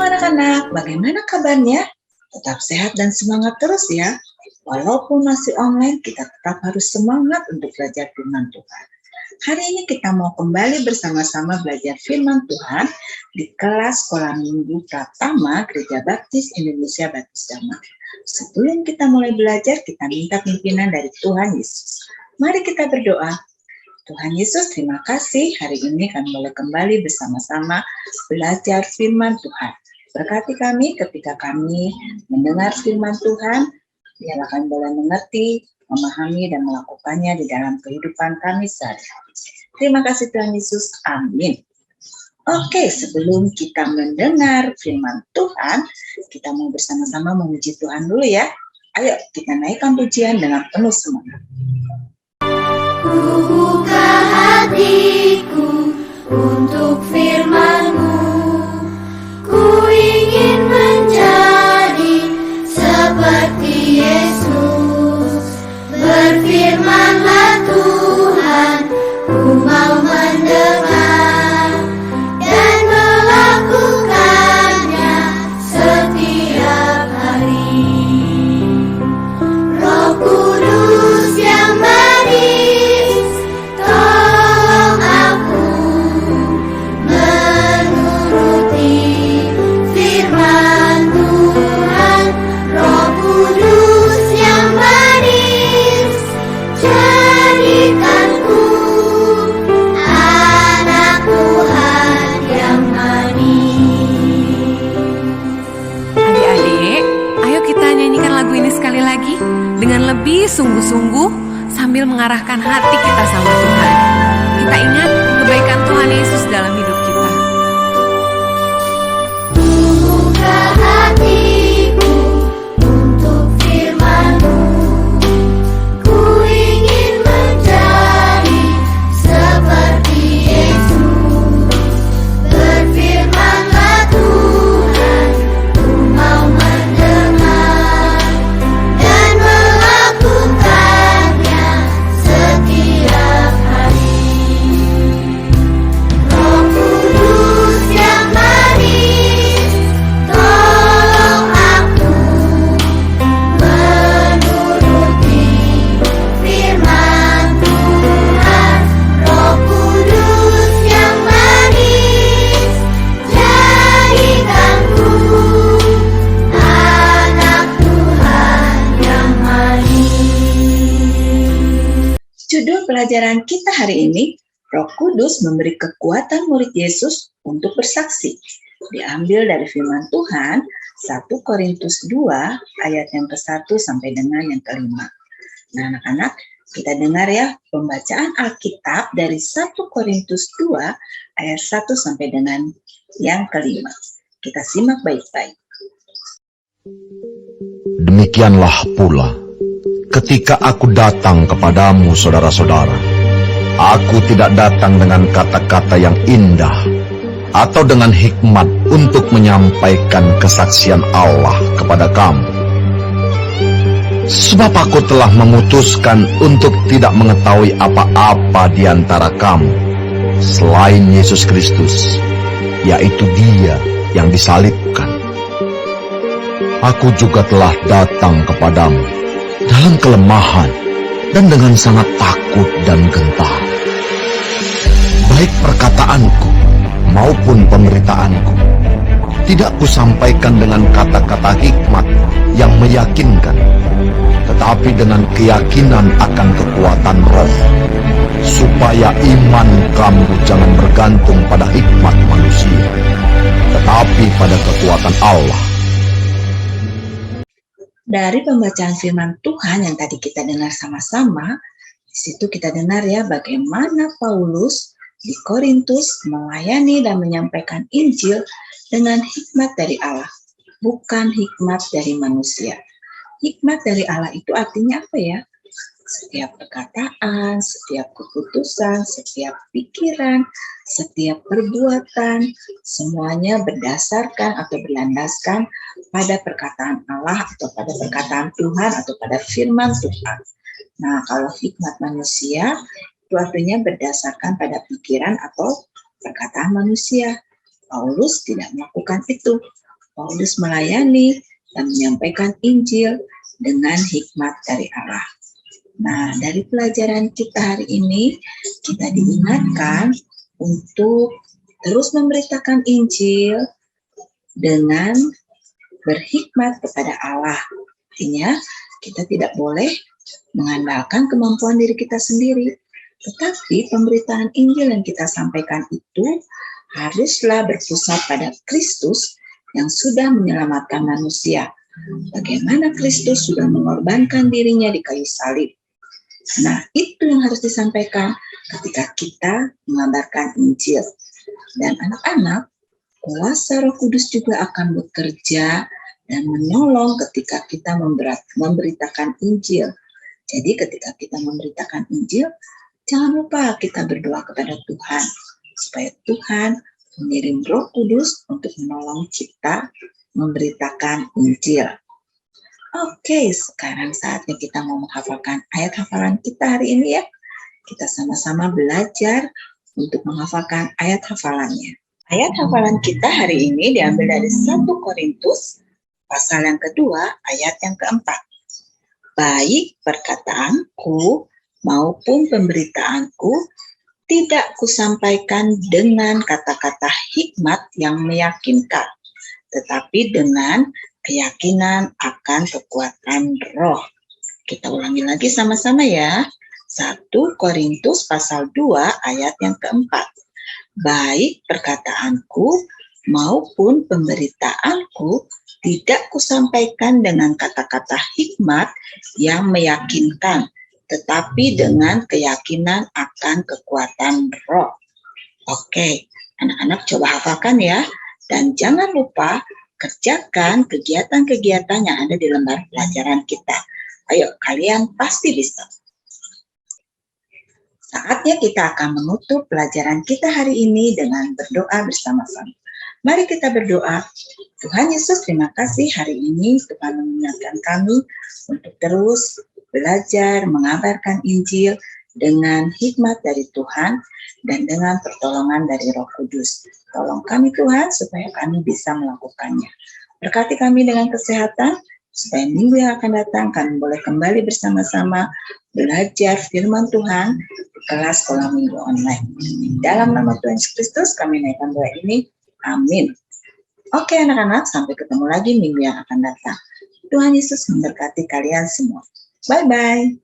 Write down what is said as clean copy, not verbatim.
anak-anak, bagaimana kabarnya? Tetap sehat dan semangat terus ya. Walaupun masih online, kita tetap harus semangat untuk belajar firman Tuhan. Hari ini kita mau kembali bersama-sama belajar firman Tuhan di kelas sekolah minggu Pratama Gereja Baptis Indonesia Baptis Damai. Sebelum kita mulai belajar, kita minta pimpinan dari Tuhan Yesus. Mari kita berdoa. Tuhan Yesus, terima kasih hari ini kami boleh kembali bersama-sama belajar firman Tuhan. Berkati kami ketika kami mendengar firman Tuhan, biarlah kami boleh mengerti, memahami, dan melakukannya di dalam kehidupan kami sehari-hari. Terima kasih Tuhan Yesus, amin. Oke, sebelum kita mendengar firman Tuhan, kita mau bersama-sama memuji Tuhan dulu ya. Ayo kita naikkan pujian dengan penuh semangat. Buka hatiku untuk firman-Mu, ku ingin menjadi seperti Yesus. Berfirmanlah Tuhan, ku mau mendengar dan melakukannya setiap hari. Roh Kudus yang manis, tolong aku menuruti firman Tuhan. Roh Kudus yang manis, jadikanku anak Tuhan yang manis. Adik-adik, ayo kita nyanyikan lagu ini sekali lagi dengan lebih sungguh-sungguh sambil mengarahkan hati kita sama Tuhan. Kita ingat kebaikan Tuhan Yesus dalam hidup kita. Buka hatiku untuk firman-Mu, ku ingin menjadi seperti Yesus. Berfirmanlah Tuhan, ku mau mendengar dan melakukannya setiap hari. Roh Kudus yang manis, tolong aku menuruti firman Tuhan. Roh Kudus yang manis, jadikanku anak Tuhan yang manis. Judul pelajaran kita hari ini, Roh Kudus memberi kekuatan murid Yesus untuk bersaksi. Diambil dari firman Tuhan, 1 Korintus 2 ayat yang ke-1 sampai dengan yang ke-5. Nah anak-anak, kita dengar ya pembacaan Alkitab dari 1 Korintus 2 ayat 1 sampai dengan yang ke-5. Kita simak baik-baik. Demikianlah pula, ketika aku datang kepadamu, saudara-saudara, aku tidak datang dengan kata-kata yang indah atau dengan hikmat untuk menyampaikan kesaksian Allah kepada kamu. Sebab aku telah memutuskan untuk tidak mengetahui apa-apa di antara kamu selain Yesus Kristus, yaitu Dia yang disalibkan. Aku juga telah datang kepadamu dalam kelemahan dan dengan sangat takut dan gentar. Baik perkataanku maupun pemberitaanku tidak kusampaikan dengan kata-kata hikmat yang meyakinkan, tetapi dengan keyakinan akan kekuatan roh, supaya iman kamu jangan bergantung pada hikmat manusia, tetapi pada kekuatan Allah. Dari pembacaan firman Tuhan yang tadi kita dengar sama-sama, di situ kita dengar ya bagaimana Paulus di Korintus melayani dan menyampaikan Injil dengan hikmat dari Allah, bukan hikmat dari manusia. Hikmat dari Allah itu artinya apa ya? Setiap perkataan, setiap keputusan, setiap pikiran, setiap perbuatan, semuanya berdasarkan atau berlandaskan pada perkataan Allah atau pada perkataan Tuhan atau pada firman Tuhan. Nah, kalau hikmat manusia itu artinya berdasarkan pada pikiran atau perkataan manusia. Paulus tidak melakukan itu. Paulus melayani dan menyampaikan Injil dengan hikmat dari Allah. Nah, dari pelajaran kita hari ini, kita diingatkan untuk terus memberitakan Injil dengan berhikmat kepada Allah. Artinya, kita tidak boleh mengandalkan kemampuan diri kita sendiri. Tetapi pemberitaan Injil yang kita sampaikan itu haruslah berpusat pada Kristus yang sudah menyelamatkan manusia. Bagaimana Kristus sudah mengorbankan dirinya di kayu salib. Nah, itu yang harus disampaikan ketika kita mengabarkan Injil. Dan anak-anak, kuasa Roh Kudus juga akan bekerja dan menolong ketika kita memberitakan Injil. Jadi ketika kita memberitakan Injil, jangan lupa kita berdoa kepada Tuhan supaya Tuhan mengirim Roh Kudus untuk menolong kita memberitakan Injil. Oke, sekarang saatnya kita mau menghafalkan ayat hafalan kita hari ini ya. Kita sama-sama belajar untuk menghafalkan ayat hafalannya. Ayat hafalan kita hari ini diambil dari 1 Korintus pasal yang kedua ayat yang keempat. Baik perkataanku maupun pemberitaanku tidak kusampaikan dengan kata-kata hikmat yang meyakinkan, tetapi dengan keyakinan akan kekuatan roh. Kita ulangi lagi sama-sama ya. 1 Korintus pasal 2 ayat yang keempat. Baik perkataanku maupun pemberitaanku tidak kusampaikan dengan kata-kata hikmat yang meyakinkan, tetapi dengan keyakinan akan kekuatan roh. Oke, anak-anak coba hafalkan ya. Dan jangan lupa kerjakan kegiatan-kegiatan yang ada di lembar pelajaran kita. Ayo, kalian pasti bisa. Saatnya kita akan menutup pelajaran kita hari ini dengan berdoa bersama-sama. Mari kita berdoa. Tuhan Yesus, terima kasih hari ini Tuhan mengingatkan kami untuk terus belajar mengabarkan Injil dengan hikmat dari Tuhan dan dengan pertolongan dari Roh Kudus. Tolong kami Tuhan supaya kami bisa melakukannya. Berkati kami dengan kesehatan supaya minggu yang akan datang kami boleh kembali bersama-sama belajar firman Tuhan di kelas sekolah minggu online. Dalam nama Tuhan Yesus Kristus kami naikkan doa ini. Amin. Oke anak-anak, sampai ketemu lagi minggu yang akan datang. Tuhan Yesus memberkati kalian semua. Bye-bye.